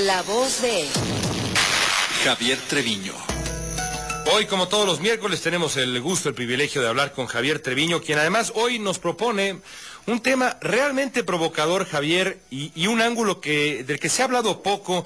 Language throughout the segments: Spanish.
La voz de Javier Treviño. Hoy, como todos los miércoles, tenemos el gusto, el privilegio de hablar con Javier Treviño, quien además hoy nos propone un tema realmente provocador, Javier, y un ángulo del que se ha hablado poco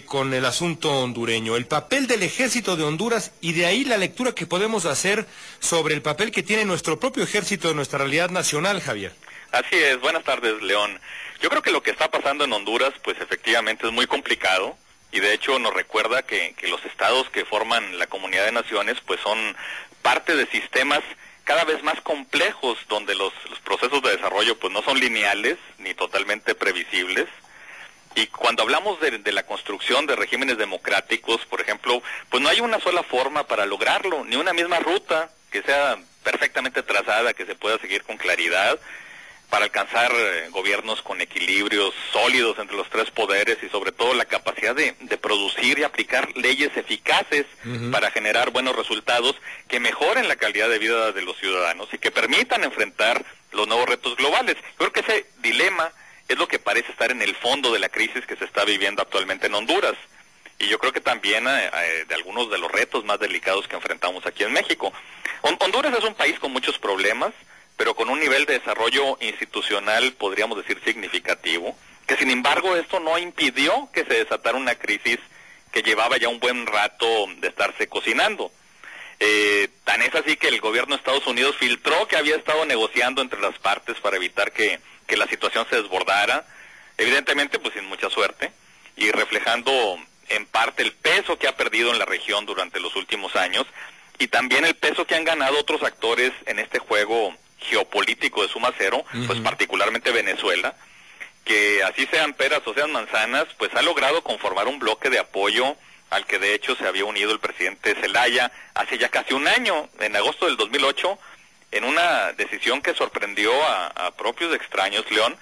con el asunto hondureño, el papel del ejército de Honduras, y de ahí la lectura que podemos hacer sobre el papel que tiene nuestro propio ejército en nuestra realidad nacional, Javier. Así es, buenas tardes, León. Yo creo que lo que está pasando en Honduras, pues efectivamente es muy complicado, y de hecho nos recuerda que los estados que forman la Comunidad de Naciones, pues son parte de sistemas cada vez más complejos, donde los procesos de desarrollo pues no son lineales ni totalmente previsibles. Y cuando hablamos de la construcción de regímenes democráticos, por ejemplo, pues no hay una sola forma para lograrlo, ni una misma ruta que sea perfectamente trazada, que se pueda seguir con claridad, para alcanzar gobiernos con equilibrios sólidos entre los tres poderes y sobre todo la capacidad de producir y aplicar leyes eficaces para generar buenos resultados que mejoren la calidad de vida de los ciudadanos y que permitan enfrentar los nuevos retos globales. Yo creo que ese dilema es lo que parece estar en el fondo de la crisis que se está viviendo actualmente en Honduras. Y yo creo que también de algunos de los retos más delicados que enfrentamos aquí en México. Honduras es un país con muchos problemas, pero con un nivel de desarrollo institucional, podríamos decir, significativo, que sin embargo esto no impidió que se desatara una crisis que llevaba ya un buen rato de estarse cocinando. Tan es así que el gobierno de Estados Unidos filtró que había estado negociando entre las partes para evitar que la situación se desbordara, evidentemente pues sin mucha suerte, y reflejando en parte el peso que ha perdido en la región durante los últimos años, y también el peso que han ganado otros actores en este juego geopolítico de suma cero, pues particularmente Venezuela, que así sean peras o sean manzanas, pues ha logrado conformar un bloque de apoyo al que de hecho se había unido el presidente Zelaya hace ya casi un año, en agosto del 2008, en una decisión que sorprendió a propios extraños, León,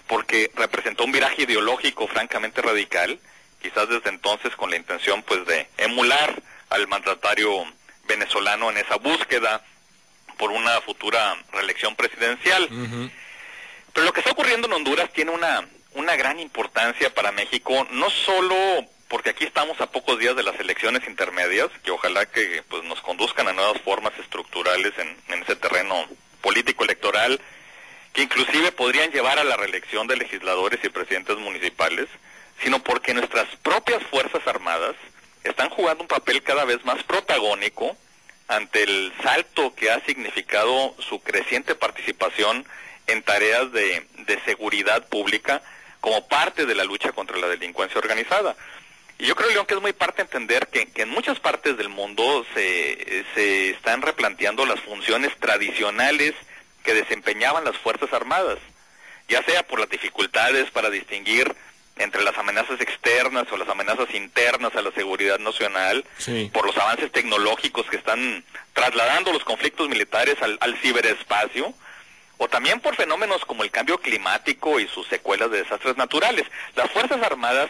porque representó un viraje ideológico francamente radical, quizás desde entonces con la intención pues de emular al mandatario venezolano en esa búsqueda por una futura reelección presidencial. Pero lo que está ocurriendo en Honduras tiene una gran importancia para México, no solo porque aquí estamos a pocos días de las elecciones intermedias, que ojalá que pues nos conduzcan a nuevas formas estructurales en ese terreno político electoral, que inclusive podrían llevar a la reelección de legisladores y presidentes municipales, sino porque nuestras propias Fuerzas Armadas están jugando un papel cada vez más protagónico ante el salto que ha significado su creciente participación en tareas de seguridad pública como parte de la lucha contra la delincuencia organizada. Y yo creo, León, que es muy parte entender que en muchas partes del mundo se están replanteando las funciones tradicionales que desempeñaban las Fuerzas Armadas, ya sea por las dificultades para distinguir entre las amenazas externas o las amenazas internas a la seguridad nacional, por los avances tecnológicos que están trasladando los conflictos militares al ciberespacio, o también por fenómenos como el cambio climático y sus secuelas de desastres naturales. Las Fuerzas Armadas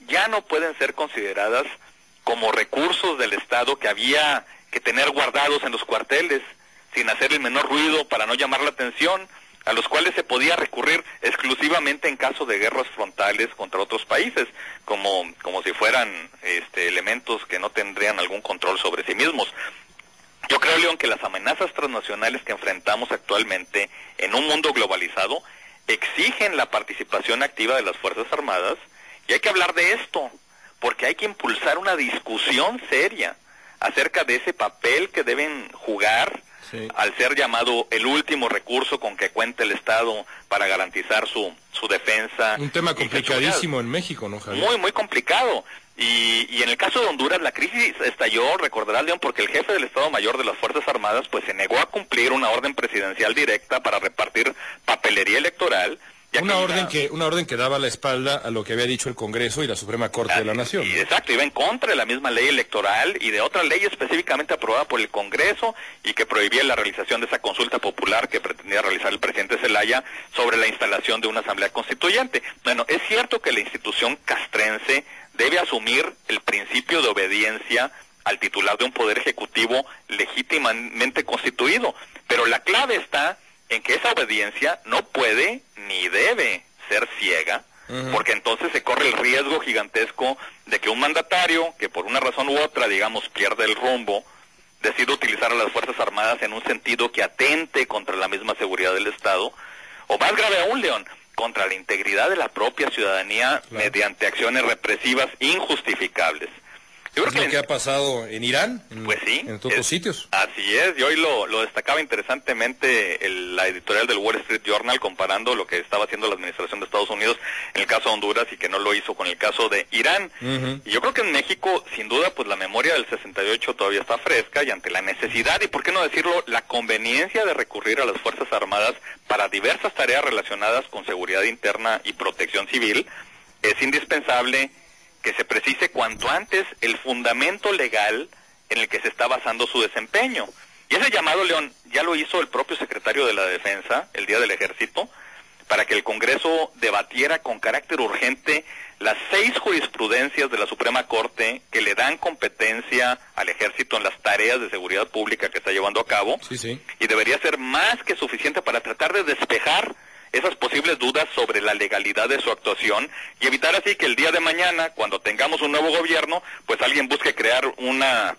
ya no pueden ser consideradas como recursos del Estado que había que tener guardados en los cuarteles, sin hacer el menor ruido para no llamar la atención, a los cuales se podía recurrir exclusivamente en caso de guerras frontales contra otros países, como si fueran elementos que no tendrían algún control sobre sí mismos. Yo creo, León, que las amenazas transnacionales que enfrentamos actualmente en un mundo globalizado exigen la participación activa de las Fuerzas Armadas, y hay que hablar de esto, porque hay que impulsar una discusión seria acerca de ese papel que deben jugar al ser llamado el último recurso con que cuenta el Estado para garantizar su defensa. Un tema complicadísimo en México, ¿no, Javier? Muy, muy complicado. Y en el caso de Honduras, la crisis estalló, recordarás, León, porque el jefe del Estado Mayor de las Fuerzas Armadas pues se negó a cumplir una orden presidencial directa para repartir papelería electoral. Una orden que daba la espalda a lo que había dicho el Congreso y la Suprema Corte de la Nación, ¿no? Exacto, iba en contra de la misma ley electoral y de otra ley específicamente aprobada por el Congreso y que prohibía la realización de esa consulta popular que pretendía realizar el presidente Zelaya sobre la instalación de una asamblea constituyente. Bueno, es cierto que la institución castrense debe asumir el principio de obediencia al titular de un poder ejecutivo legítimamente constituido, pero la clave está en que esa obediencia no puede ni debe ser ciega porque entonces se corre el riesgo gigantesco de que un mandatario, que por una razón u otra, digamos, pierde el rumbo, decide utilizar a las Fuerzas Armadas en un sentido que atente contra la misma seguridad del Estado, o más grave aún, León, contra la integridad de la propia ciudadanía, mediante acciones represivas injustificables. Yo creo que ha pasado en Irán, pues sí, en otros sitios. Así es, y hoy lo destacaba interesantemente la editorial del Wall Street Journal, comparando lo que estaba haciendo la administración de Estados Unidos en el caso de Honduras y que no lo hizo con el caso de Irán. Y yo creo que en México, sin duda, pues la memoria del 68 todavía está fresca, y ante la necesidad, y por qué no decirlo, la conveniencia de recurrir a las Fuerzas Armadas para diversas tareas relacionadas con seguridad interna y protección civil, es indispensable que se precise cuanto antes el fundamento legal en el que se está basando su desempeño. Y ese llamado, León, ya lo hizo el propio secretario de la Defensa el Día del Ejército, para que el Congreso debatiera con carácter urgente las 6 jurisprudencias de la Suprema Corte que le dan competencia al Ejército en las tareas de seguridad pública que está llevando a cabo, y debería ser más que suficiente para tratar de despejar esas posibles dudas sobre la legalidad de su actuación y evitar así que el día de mañana, cuando tengamos un nuevo gobierno, pues alguien busque crear una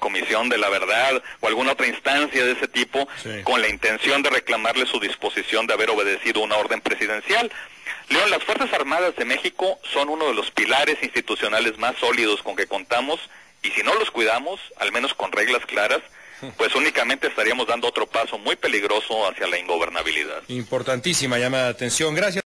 comisión de la verdad o alguna otra instancia de ese tipo, con la intención de reclamarle su disposición de haber obedecido una orden presidencial. León, las Fuerzas Armadas de México son uno de los pilares institucionales más sólidos con que contamos, y si no los cuidamos, al menos con reglas claras, pues únicamente estaríamos dando otro paso muy peligroso hacia la ingobernabilidad. Importantísima, llama la atención. Gracias.